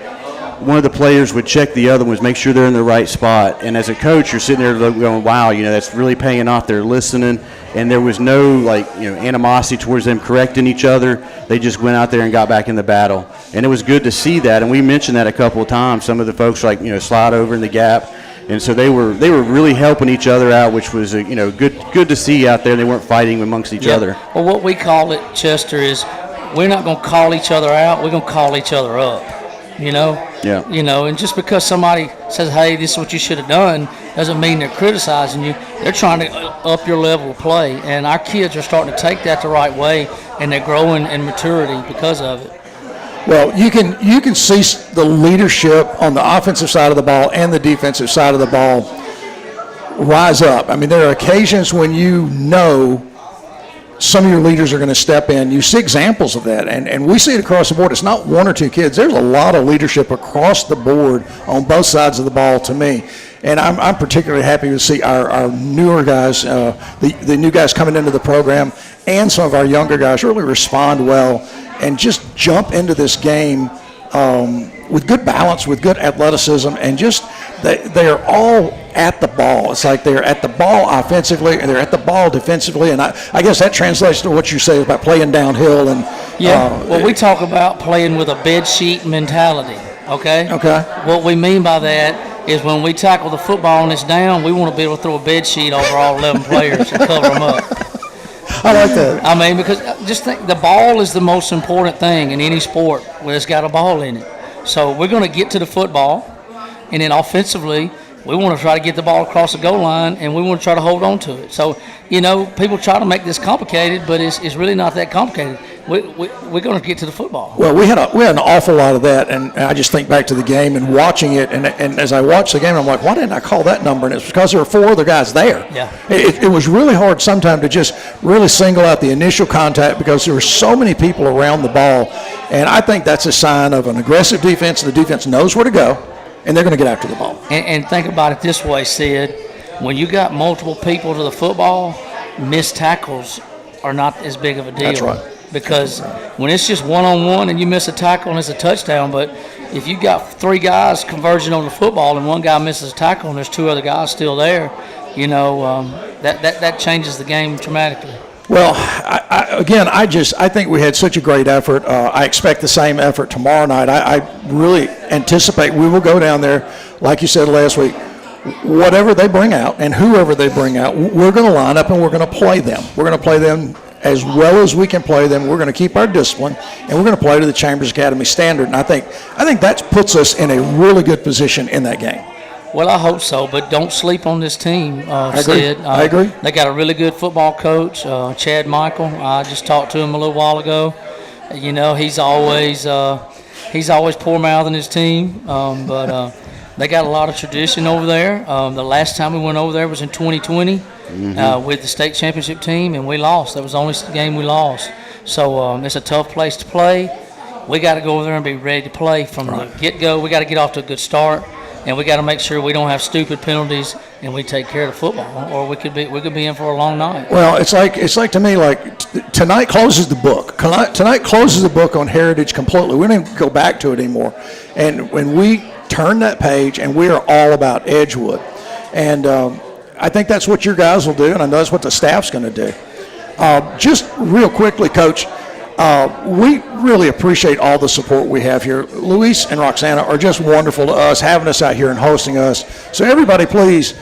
one of the players would check the other ones, make sure they're in the right spot. And as a coach, you're sitting there going, wow, that's really paying off. They're listening. And there was no, animosity towards them correcting each other. They just went out there and got back in the battle. And it was good to see that. And we mentioned that a couple of times. Some of the folks slide over in the gap. And so they were really helping each other out, which was good to see out there. They weren't fighting amongst each other.
Well, what we call it, Chester, is we're not going to call each other out. We're going to call each other up,
Yeah.
And just because somebody says, hey, this is what you should have done, doesn't mean they're criticizing you. They're trying to up your level of play. And our kids are starting to take that the right way, and they're growing in maturity because of it.
Well, you can see the leadership on the offensive side of the ball and the defensive side of the ball rise up. I mean, there are occasions when some of your leaders are going to step in. You see examples of that, and we see it across the board. It's not 1 or 2 kids. There's a lot of leadership across the board on both sides of the ball to me. And I'm particularly happy to see our newer guys, the new guys coming into the program, and some of our younger guys really respond well and just jump into this game with good balance, with good athleticism, and just they are all at the ball. It's like they're at the ball offensively and they're at the ball defensively. And I guess that translates to what you say about playing downhill. And
well, we talk about playing with a bed sheet mentality. Okay. What we mean by that is when we tackle the football and it's down, we want to be able to throw a bed sheet over all 11 players and cover them up.
I like that.
I mean, because just think the ball is the most important thing in any sport where it's got a ball in it. So we're going to get to the football, and then offensively, we want to try to get the ball across the goal line, and we want to try to hold on to it. So, people try to make this complicated, but it's really not that complicated. We're going to get to the football.
Well, we had an awful lot of that, and I just think back to the game and watching it, and as I watched the game, I'm like, why didn't I call that number? And it's because there were 4 other guys there.
Yeah.
It was really hard sometimes to just really single out the initial contact because there were so many people around the ball, and I think that's a sign of an aggressive defense. The defense knows where to go, and they're going to get after the ball.
And think about it this way, Sid. When you got multiple people to the football, missed tackles are not as big of a deal.
That's right.
Because when it's just one-on-one and you miss a tackle and it's a touchdown, but if you got 3 guys converging on the football and one guy misses a tackle and there's 2 other guys still there, that changes the game dramatically.
Well, I think we had such a great effort. I expect the same effort tomorrow night. I really anticipate we will go down there, like you said last week, whatever they bring out and whoever they bring out, we're going to line up and we're going to play them. We're going to play them as well as we can play them. We're going to keep our discipline, and we're going to play to the Chambers Academy standard. And I think that puts us in a really good position in that game.
Well, I hope so, but don't sleep on this team, Sid.
I agree.
They got a really good football coach, Chad Michael. I just talked to him a little while ago. He's always poor-mouthing his team, but they got a lot of tradition over there. The last time we went over there was in 2020 with the state championship team, and we lost. That was the only game we lost. So it's a tough place to play. We got to go over there and be ready to play from the get-go. We got to get off to a good start. And we got to make sure we don't have stupid penalties and we take care of the football, or we could be in for a long night.
Well, it's like to me, tonight closes the book. Tonight closes the book on Heritage completely. We don't even go back to it anymore. And when we turn that page, and we are all about Edgewood, and I think that's what your guys will do, and I know that's what the staff's going to do. Just real quickly, Coach. We really appreciate all the support we have here. Luis and Roxana are just wonderful to us, having us out here and hosting us. So everybody, please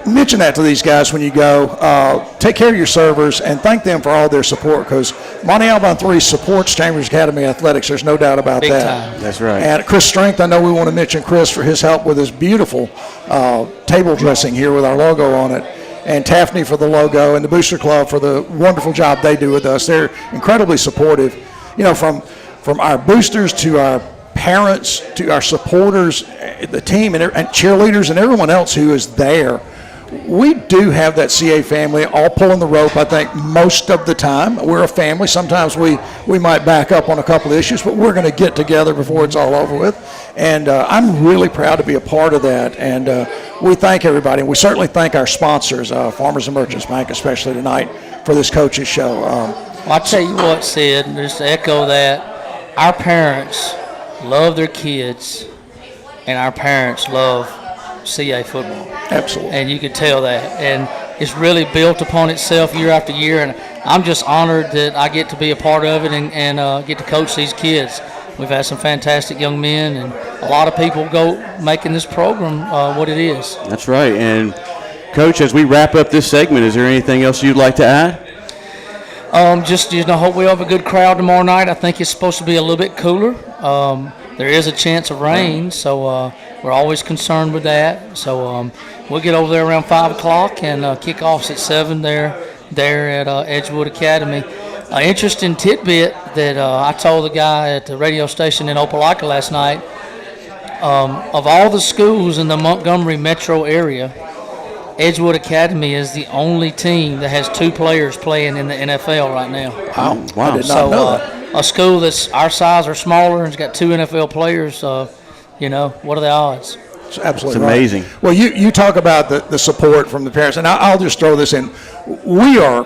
mention that to these guys when you go. Take care of your servers and thank them for all their support, because Monty Albion 3 supports Chambers Academy Athletics. There's no doubt about
Big
that.
Time.
That's right.
And Chris Strength, I know we want to mention Chris for his help with this beautiful table dressing here with our logo on it. And Taffney for the logo, and the Booster Club for the wonderful job they do with us. They're incredibly supportive, from our boosters to our parents to our supporters, the team and cheerleaders and everyone else who is there. We do have that CA family all pulling the rope, I think, most of the time. We're a family. Sometimes we might back up on a couple of issues, but we're going to get together before it's all over with. And I'm really proud to be a part of that. And we thank everybody. And we certainly thank our sponsors, Farmers and Merchants Bank, especially tonight, for this coaches show.
Well, I tell you what, Sid, just to echo that, our parents love their kids, and our parents love CA football.
Absolutely.
And you could tell that. And it's really built upon itself year after year. And I'm just honored that I get to be a part of it and get to coach these kids. We've had some fantastic young men, and a lot of people go making this program what it is.
That's right. And, Coach, as we wrap up this segment, is there anything else you'd like to add?
Just hope we have a good crowd tomorrow night. I think it's supposed to be a little bit cooler. There is a chance of rain, so we're always concerned with that. So we'll get over there around 5 o'clock, and kickoffs at 7 there at Edgewood Academy. An interesting tidbit that I told the guy at the radio station in Opelika last night, of all the schools in the Montgomery metro area, Edgewood Academy is the only team that has 2 players playing in the NFL right now.
Wow. I did not know that.
A school that's our size or smaller and has got 2 NFL players, what are the odds?
It's absolutely
It's amazing.
Right. Well, you talk about the support from the parents, and I'll just throw this in. We are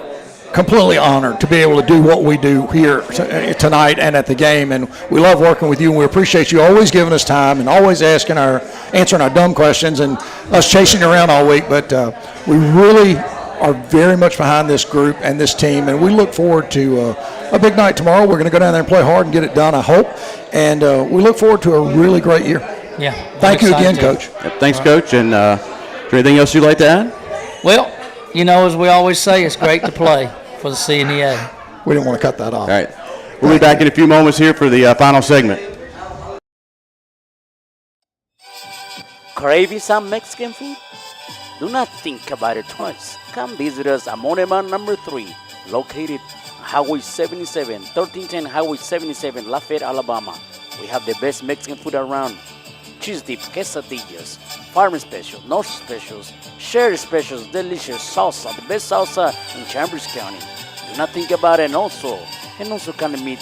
completely honored to be able to do what we do here tonight and at the game. And we love working with you, and we appreciate you always giving us time and always answering our dumb questions and us chasing you around all week. But we really are very much behind this group and this team, and we look forward to a big night tomorrow. We're going to go down there and play hard and get it done, I hope. And we look forward to a really great year.
Yeah.
Thank you again, Coach.
Thanks, Coach. And is there anything else you'd like to add?
Well, as we always say, it's great to play for the CNEA.
We didn't want to cut that off.
All right. We'll be back in a few moments here for the final segment.
Craving some Mexican food? Do not think about it twice. Come visit us at Monument number 3, located Highway 77, 1310 Highway 77, Lafayette, Alabama. We have the best Mexican food around. Cheese dip, quesadillas, farm special, north specials, share specials, delicious salsa, the best salsa in Chambers County. Do not think about it, and also can meet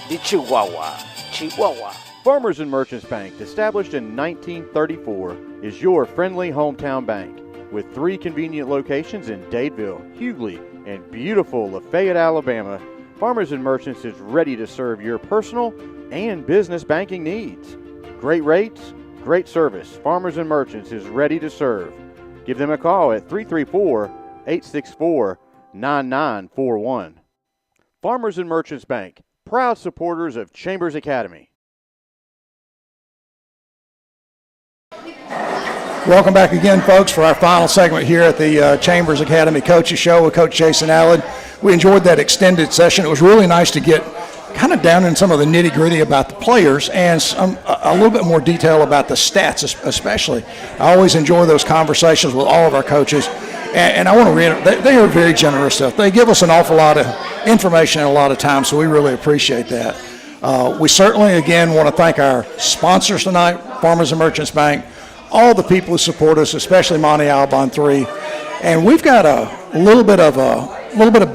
the Chihuahua.
Farmers and Merchants Bank, established in 1934, is your friendly hometown bank with 3 convenient locations in Dadeville, Hughley, and beautiful Lafayette, Alabama. Farmers and Merchants is ready to serve your personal and business banking needs. Great rates, great service. Farmers and Merchants is ready to serve. Give them a call at 334-864-9941. Farmers and Merchants Bank, proud supporters of Chambers Academy.
Welcome back again, folks, for our final segment here at the Chambers Academy Coaches Show with Coach Jason Allen. We enjoyed that extended session. It was really nice to get kind of down in some of the nitty-gritty about the players and a little bit more detail about the stats especially. I always enjoy those conversations with all of our coaches. And I want to reiterate, they are very generous stuff. They give us an awful lot of information and a lot of time, so we really appreciate that. We certainly, again, want to thank our sponsors tonight, Farmers and Merchants Bank, all the people who support us, especially Monty Albon 3. And we've got a little bit of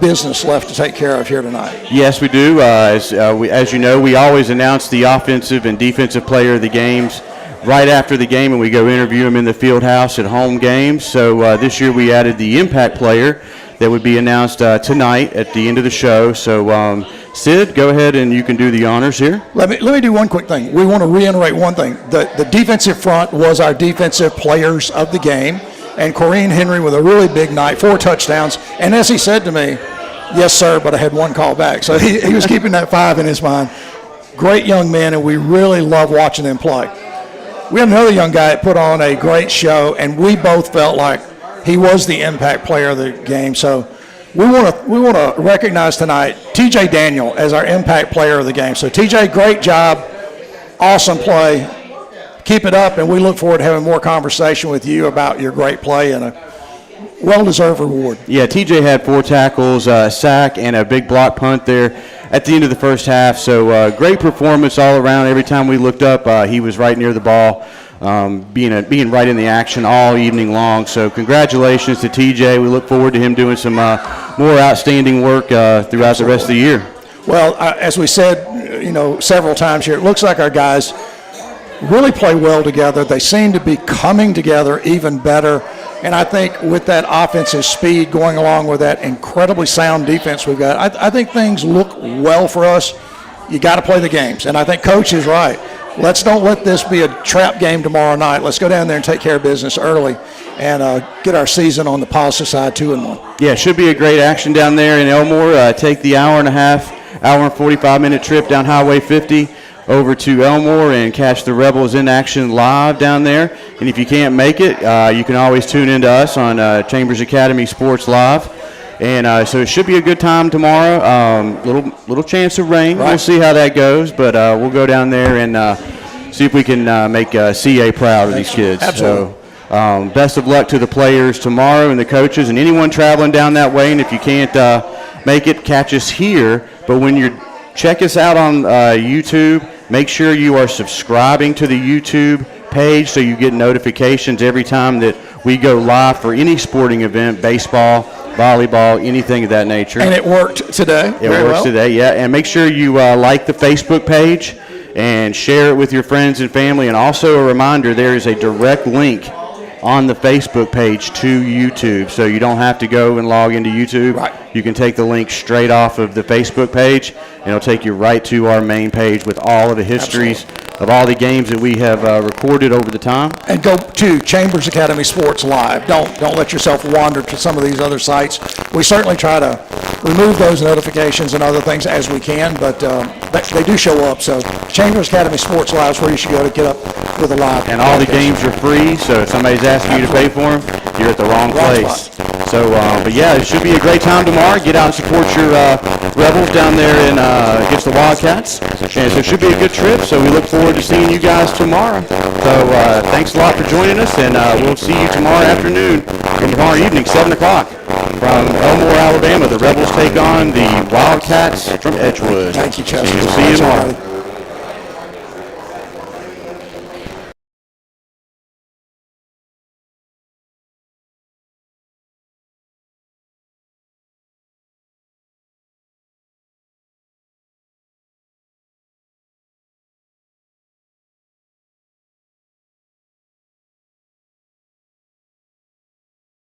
business left to take care of here tonight.
Yes, we do. As you know, we always announce the offensive and defensive player of the games right after the game, and we go interview them in the field house at home games. So this year we added the impact player that would be announced tonight at the end of the show. So Sid, go ahead and you can do the honors here.
Let me do one quick thing. We want to reiterate one thing. The defensive front was our defensive players of the game, and Corrine Henry with a really big night, 4 touchdowns. And as he said to me, yes, sir, but I had 1 call back. So he was keeping that 5 in his mind. Great young men, and we really love watching them play. We had another young guy that put on a great show, and we both felt like he was the impact player of the game. So we want to recognize tonight TJ Daniel as our impact player of the game. So TJ, great job, awesome play. Keep it up, and we look forward to having more conversation with you about your great play and a well-deserved reward.
Yeah, TJ had 4 tackles, a sack, and a big block punt there at the end of the first half. So great performance all around. Every time we looked up, he was right near the ball, being right in the action all evening long. So congratulations to TJ. We look forward to him doing some more outstanding work throughout the rest of the year.
Well, as we said, several times here, it looks like our guys really play well together. They seem to be coming together even better. And I think with that offensive speed going along with that incredibly sound defense we've got, I think things look well for us. You got to play the games. And I think Coach is right. Let's don't let this be a trap game tomorrow night. Let's go down there and take care of business early and get our season on the positive side 2-1.
Yeah, it should be a great action down there in Elmore. Take the hour and 45-minute trip down Highway 50 over to Elmore and catch the Rebels in action live down there. And if you can't make it, you can always tune into us on Chambers Academy Sports Live. And so it should be a good time tomorrow. Little chance of rain. Right. We'll see how that goes, but we'll go down there and see if we can make CA proud of these kids.
Absolutely.
So best of luck to the players tomorrow and the coaches and anyone traveling down that way. And if you can't make it, catch us here. But when you check us out on YouTube, make sure you are subscribing to the YouTube page so you get notifications every time that we go live for any sporting event, baseball, volleyball, anything of that nature.
And it worked today.
It works today, yeah. And make sure you like the Facebook page and share it with your friends and family. And also a reminder, there is a direct link on the Facebook page to YouTube. So you don't have to go and log into YouTube.
Right.
You can take the link straight off of the Facebook page, and it'll take you right to our main page with all of the histories of all the games that we have recorded over the time.
And go to Chambers Academy Sports Live. Don't let yourself wander to some of these other sites. We certainly try to remove those notifications and other things as we can, but they do show up. So Chambers Academy Sports Live is where you should go to get up with a live.
And all the games are free, so if somebody's asking you to pay for them, you're at the wrong place. So, but yeah, it should be a great time tomorrow. Get out and support your Rebels down there against the Wildcats. And so it should be a good trip, so we look forward to seeing you guys tomorrow. So thanks a lot for joining us, and we'll see you tomorrow afternoon, or tomorrow evening, 7 o'clock. From Elmore, Alabama, the Rebels take on the Wildcats from Edgewood.
Thank you, Chester.
We'll see you tomorrow.